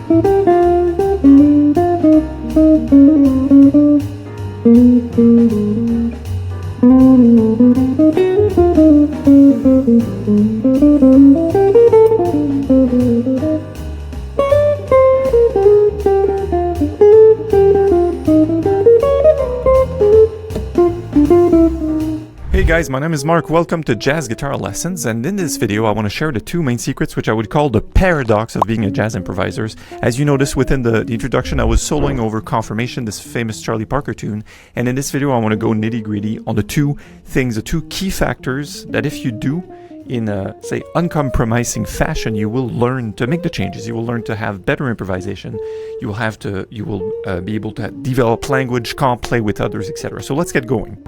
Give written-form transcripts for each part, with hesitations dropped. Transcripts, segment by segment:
Hey guys, my name is Mark. Welcome to Jazz Guitar Lessons, and in this video I want to share the two main secrets which I would call the paradox of being a jazz improviser. As you noticed within the introduction, I was soloing over Confirmation, this famous Charlie Parker tune, and in this video I want to go nitty-gritty on the two things, the two key factors that if you do in a, say, uncompromising fashion, you will learn to make the changes. You will learn to have better improvisation. You will be able to develop language, comp, play with others, etc. So let's get going.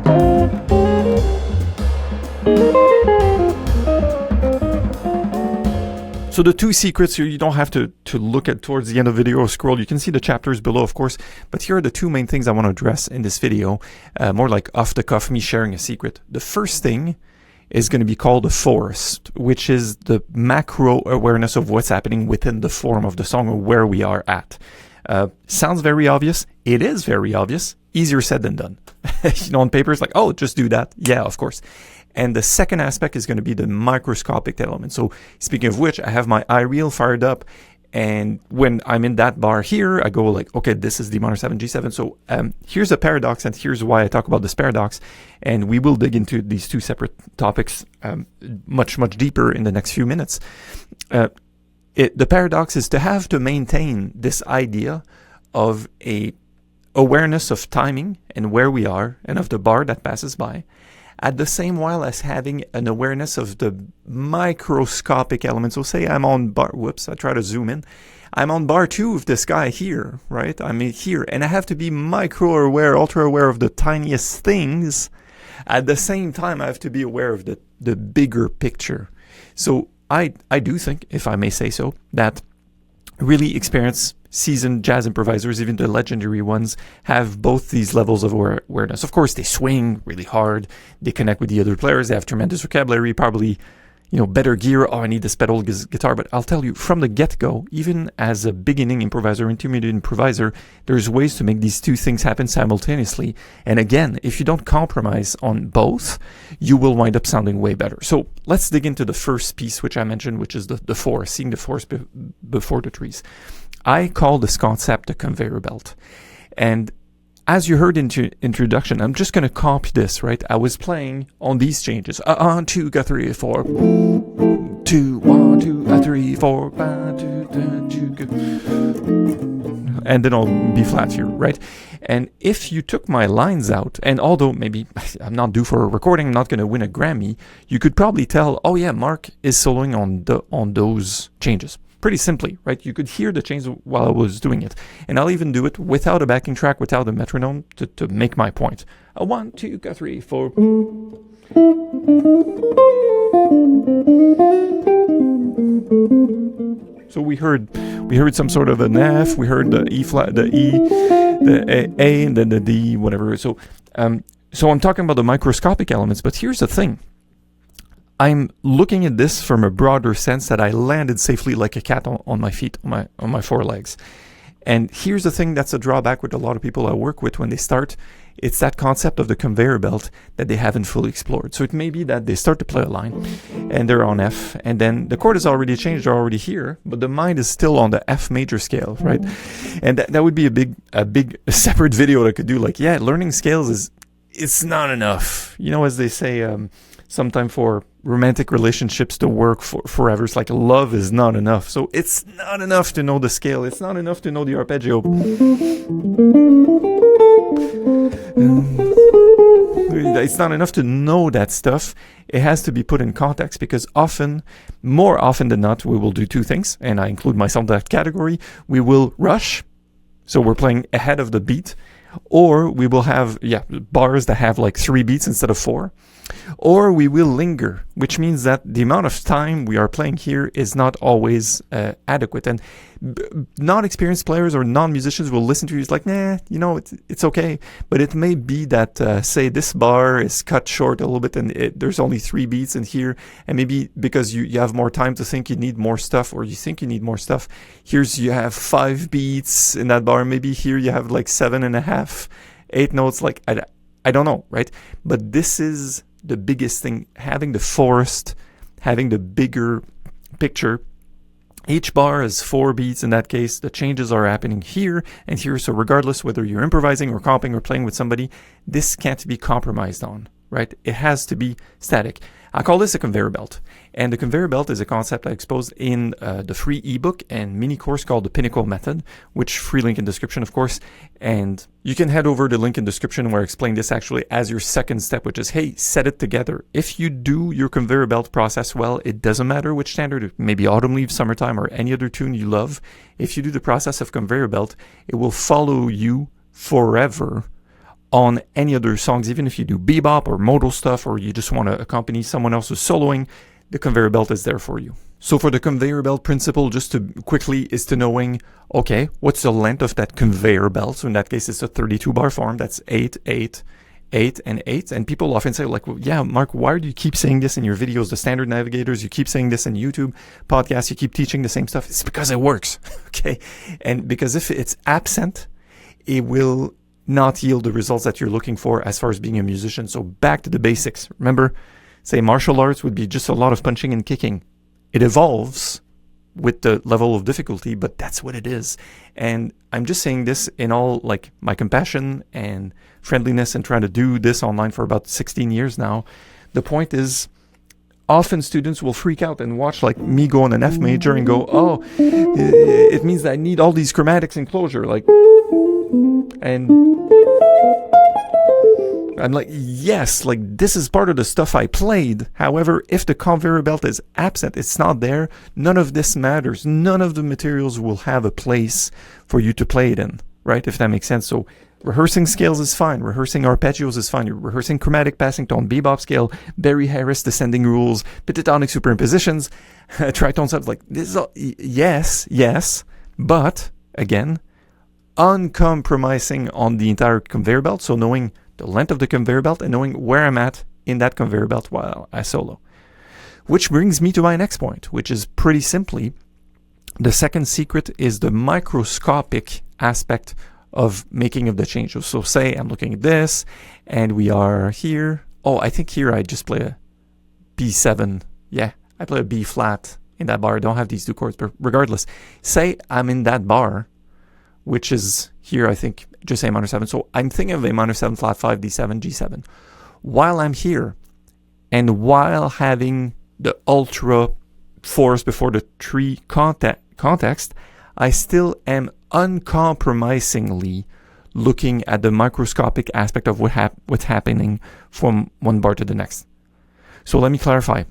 So the two secrets here, you don't have to look at towards the end of the video or scroll. You can see the chapters below, of course. But here are the two main things I want to address in this video. More like off the cuff, me sharing a secret. The first thing is going to be called the forest, which is the macro awareness of what's happening within the form of the song or where we are at. Sounds very obvious. It is very obvious. Easier said than done. You know, on paper it's like, oh, just do that. Yeah, of course. And the second aspect is going to be the microscopic element. So speaking of which, I have my eye reel fired up, and when I'm in that bar here, I go like, okay, this is D minor 7 G7. So here's a paradox, and here's why I talk about this paradox. And we will dig into these two separate topics much deeper in the next few minutes. The paradox is to have to maintain this idea of a awareness of timing and where we are and of the bar that passes by, at the same while as having an awareness of the microscopic elements. So say I'm on bar, whoops, I try to zoom in. I'm on bar 2 of this guy here, right? I'm here, and I have to be micro aware, ultra aware of the tiniest things. At the same time, I have to be aware of the bigger picture. So I do think, if I may say so, that really experienced, seasoned jazz improvisers, even the legendary ones, have both these levels of awareness. Of course, they swing really hard, they connect with the other players, they have tremendous vocabulary, probably, you know, better gear. Oh, I need this pedal guitar. But I'll tell you, from the get-go, even as a beginning improviser, intermediate improviser, there's ways to make these two things happen simultaneously. And again, if you don't compromise on both, you will wind up sounding way better. So let's dig into the first piece, which I mentioned, which is the forest, seeing the forest before the trees. I call this concept the conveyor belt. And as you heard in the introduction, I'm just going to copy this, right? I was playing on these changes. 1, 2, 3, 4. 2, 1, 2, 3, 4. 1, 2, 3, 2. And then I'll be flat here, right? And if you took my lines out, and although maybe I'm not due for a recording, I'm not going to win a Grammy, you could probably tell, oh yeah, Mark is soloing on those changes. Pretty simply, right? You could hear the change while I was doing it. And I'll even do it without a backing track, without a metronome, to make my point. 1, 2, 3, 4. So we heard some sort of an F, we heard the E flat, the E, the A, and then the D, whatever. So I'm talking about the microscopic elements, but here's the thing. I'm looking at this from a broader sense that I landed safely like a cat on my feet, on my forelegs. And here's the thing that's a drawback with a lot of people I work with when they start. It's that concept of the conveyor belt that they haven't fully explored. So it may be that they start to play a line and they're on F, and then the chord is already changed, they're already here, but the mind is still on the F major scale, right? And that would be a big separate video that I could do. Like, yeah, learning scales it's not enough. You know, as they say, sometimes for romantic relationships to work forever, it's like love is not enough. So it's not enough to know the scale. It's not enough to know the arpeggio. It's not enough to know that stuff. It has to be put in context, because more often than not, we will do two things, and I include myself in that category. We will rush, so we're playing ahead of the beat, or we will have bars that have like 3 beats instead of 4. Or we will linger, which means that the amount of time we are playing here is not always adequate. And Non-experienced players or non-musicians will listen to you. It's like, nah, it's okay. But it may be that, say, this bar is cut short a little bit and there's only 3 beats in here. And maybe because you have more time to think you need more stuff, or you think you need more stuff, you have 5 beats in that bar. Maybe here you have like 7.5, 8 notes. Like, I don't know, right? But this is the biggest thing, having the forest, having the bigger picture. Each bar is 4 beats in that case. The changes are happening here and here. So regardless whether you're improvising or comping or playing with somebody, this can't be compromised on, right? It has to be static. I call this a conveyor belt. And the conveyor belt is a concept I exposed in the free ebook and mini course called the Pinnacle Method, which free link in description, of course. And you can head over to the link in description where I explain this actually as your second step, which is, hey, set it together. If you do your conveyor belt process well, it doesn't matter which standard, maybe Autumn Leaves, Summertime, or any other tune you love. If you do the process of conveyor belt, it will follow you forever on any other songs. Even if you do bebop or modal stuff, or you just want to accompany someone else who's soloing, the conveyor belt is there for you. So for the conveyor belt principle, just to quickly, is to knowing, okay, what's the length of that conveyor belt? So in that case, it's a 32 bar form. That's 8, 8, 8, and 8. And people often say, like, well, yeah, Mark, why do you keep saying this in your videos? The standard navigators, you keep saying this in YouTube podcasts, you keep teaching the same stuff. It's because it works, okay? And because if it's absent, it will not yield the results that you're looking for as far as being a musician. So back to the basics. Remember, say martial arts would be just a lot of punching and kicking. It evolves with the level of difficulty, but that's what it is. And I'm just saying this in all, like, my compassion and friendliness, and trying to do this online for about 16 years now. The point is, often students will freak out and watch, like, me go on an F major and go, oh, it means that I need all these chromatics in closure, like, and I'm like, yes, like, this is part of the stuff I played. However, if the conveyor belt is absent, it's not there, none of this matters. None of the materials will have a place for you to play it in, right? If that makes sense. So rehearsing scales is fine. Rehearsing arpeggios is fine. You're rehearsing chromatic passing tone, bebop scale, Barry Harris descending rules, pentatonic superimpositions, tritone subs. Like, this is all, yes, but again, uncompromising on the entire conveyor belt. So knowing the length of the conveyor belt and knowing where I'm at in that conveyor belt while I solo. Which brings me to my next point, which is pretty simply, the second secret is the microscopic aspect of making of the change. So say I'm looking at this and we are here. Oh, I think here I just play a B7. Yeah, I play a B flat in that bar. I don't have these 2 chords, but regardless, say I'm in that bar, which is here, I think, just A minor 7. So I'm thinking of A minor 7, flat 5, D7, G7. While I'm here, and while having the ultra force before the tree context, I still am uncompromisingly looking at the microscopic aspect of what's happening from one bar to the next. So let me clarify.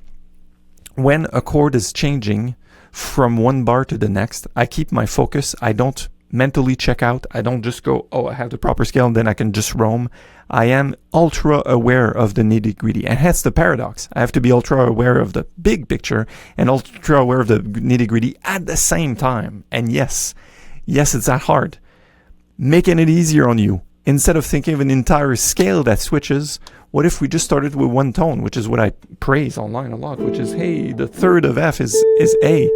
When a chord is changing from one bar to the next, I keep my focus. I don't mentally check out. I don't just go, oh, I have the proper scale and then I can just roam. I am ultra aware of the nitty-gritty, and hence the paradox. I have to be ultra aware of the big picture and ultra aware of the nitty-gritty at the same time. And yes, it's that hard. Making it easier on you. Instead of thinking of an entire scale that switches, what if we just started with one tone, which is what I praise online a lot, which is, hey, the third of F is A.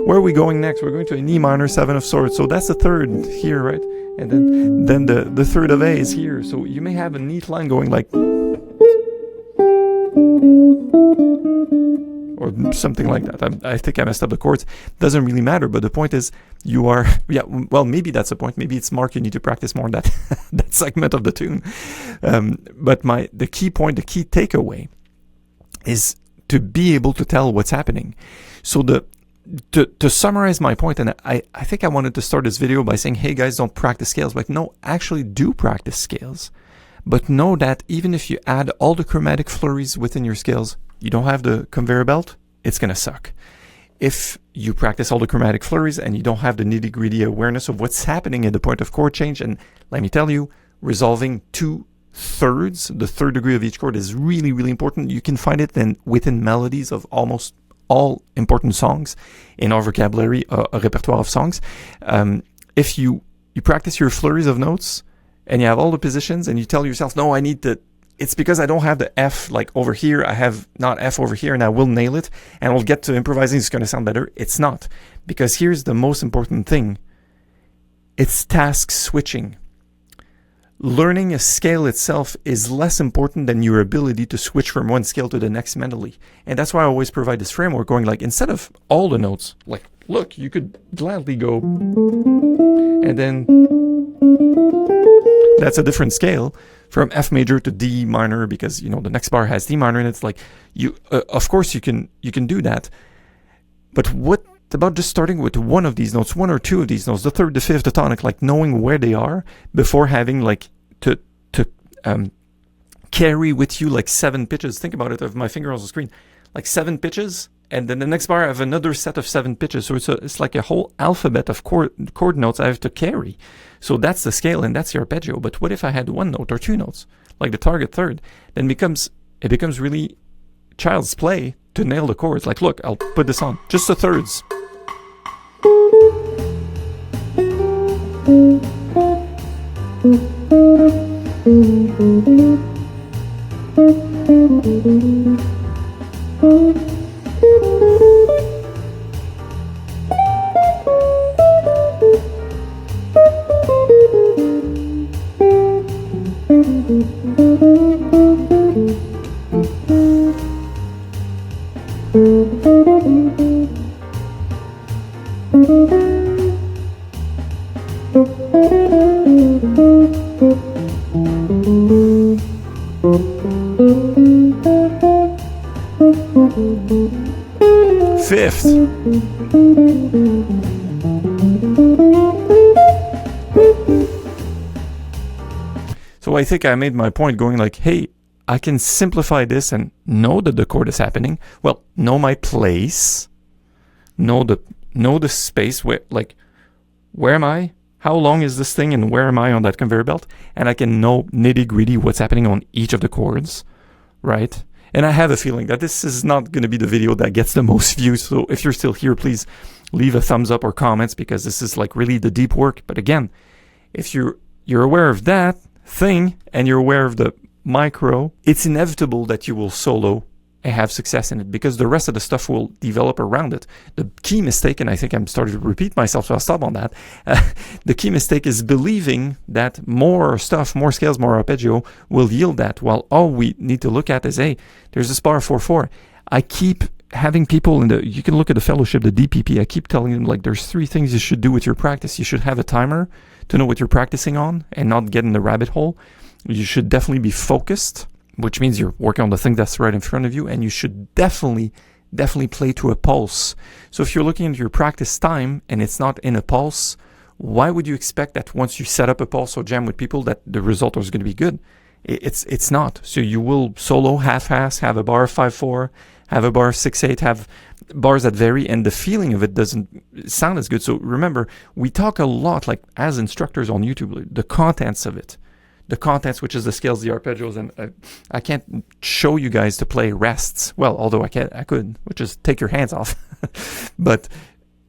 Where are we going next? We're going to an E minor 7 of swords. So that's the third here, right? And then the third of A is here. So you may have a neat line going like, or something like that. I think I messed up the chords. Doesn't really matter, but the point is, you are, yeah, well, maybe that's the point. Maybe it's Mark, you need to practice more on that, that segment of the tune. But the key point, the key takeaway is to be able to tell what's happening. So to summarize my point, and I think I wanted to start this video by saying, hey guys, don't practice scales. But no, actually do practice scales. But know that even if you add all the chromatic flurries within your scales, you don't have the conveyor belt, it's going to suck. If you practice all the chromatic flurries and you don't have the nitty-gritty awareness of what's happening at the point of chord change, and let me tell you, resolving 2/3, the third degree of each chord, is really, really important. You can find it within melodies of almost all important songs in our vocabulary, a repertoire of songs. If you practice your flurries of notes and you have all the positions and you tell yourself, no, it's because I don't have the F like over here, I have not F over here, and I will nail it, and I'll get to improvising, it's going to sound better. It's not. Because here's the most important thing. It's task switching. Learning a scale itself is less important than your ability to switch from one scale to the next mentally. And that's why I always provide this framework going like, instead of all the notes, like, look, you could gladly go, and then that's a different scale from F major to D minor, because, you know, the next bar has D minor, and it's like, of course you can do that. But what about just starting with one of these notes, one or two of these notes, the third, the fifth, the tonic, like knowing where they are before having like to carry with you like 7 pitches. Think about it, of my finger on the screen, like 7 pitches, and then the next bar I have another set of 7 pitches. So it's like a whole alphabet of chord notes I have to carry. So that's the scale and that's the arpeggio. But what if I had 1 note or 2 notes, like the target third? Then it becomes really child's play to nail the chords. Like, look, I'll put this on, just the thirds. Fifth. So I think I made my point going like, hey, I can simplify this and know that the chord is happening. Well, know my place, know the space, where am I? How long is this thing and where am I on that conveyor belt? And I can know nitty-gritty what's happening on each of the chords, right? And I have a feeling that this is not going to be the video that gets the most views. So if you're still here, please leave a thumbs up or comments, because this is like really the deep work. But again, if you're aware of that thing and you're aware of the micro, it's inevitable that you will solo and have success in it, because the rest of the stuff will develop around it. The key mistake, and I think I'm starting to repeat myself, so I'll stop on that. The key mistake is believing that more stuff, more scales, more arpeggio will yield that, while all we need to look at is, hey, there's this bar 4/4. I keep having people you can look at the fellowship, the DPP, I keep telling them, like, there's 3 things you should do with your practice. You should have a timer to know what you're practicing on and not get in the rabbit hole. You should definitely be focused, which means you're working on the thing that's right in front of you, and you should definitely play to a pulse. So if you're looking at your practice time and it's not in a pulse, why would you expect that once you set up a pulse or jam with people that the result is going to be good? It's not. So you will solo half-ass, have a bar 5/4, have a bar 6/8, have bars that vary, and the feeling of it doesn't sound as good. So remember, we talk a lot, like as instructors on YouTube, the contents of it. The contents, which is the scales, the arpeggios, and I can't show you guys to play rests. Well, although I could, which is take your hands off. But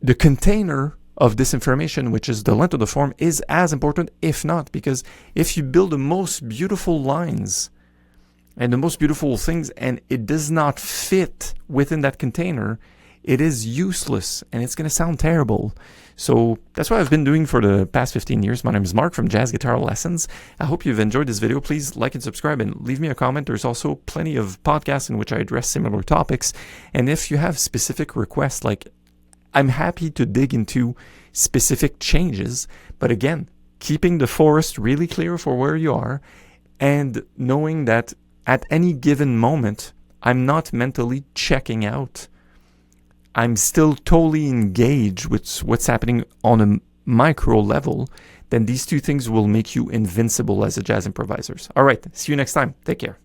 the container of this information, which is the length of the form, is as important, if not, because if you build the most beautiful lines and the most beautiful things and it does not fit within that container, it is useless and it's going to sound terrible. So that's what I've been doing for the past 15 years. My name is Marc from Jazz Guitar Lessons. I hope you've enjoyed this video. Please like and subscribe and leave me a comment. There's also plenty of podcasts in which I address similar topics. And if you have specific requests, like, I'm happy to dig into specific changes. But again, keeping the forest really clear for where you are and knowing that at any given moment, I'm not mentally checking out. I'm still totally engaged with what's happening on a micro level, then these 2 things will make you invincible as a jazz improviser. All right, see you next time. Take care.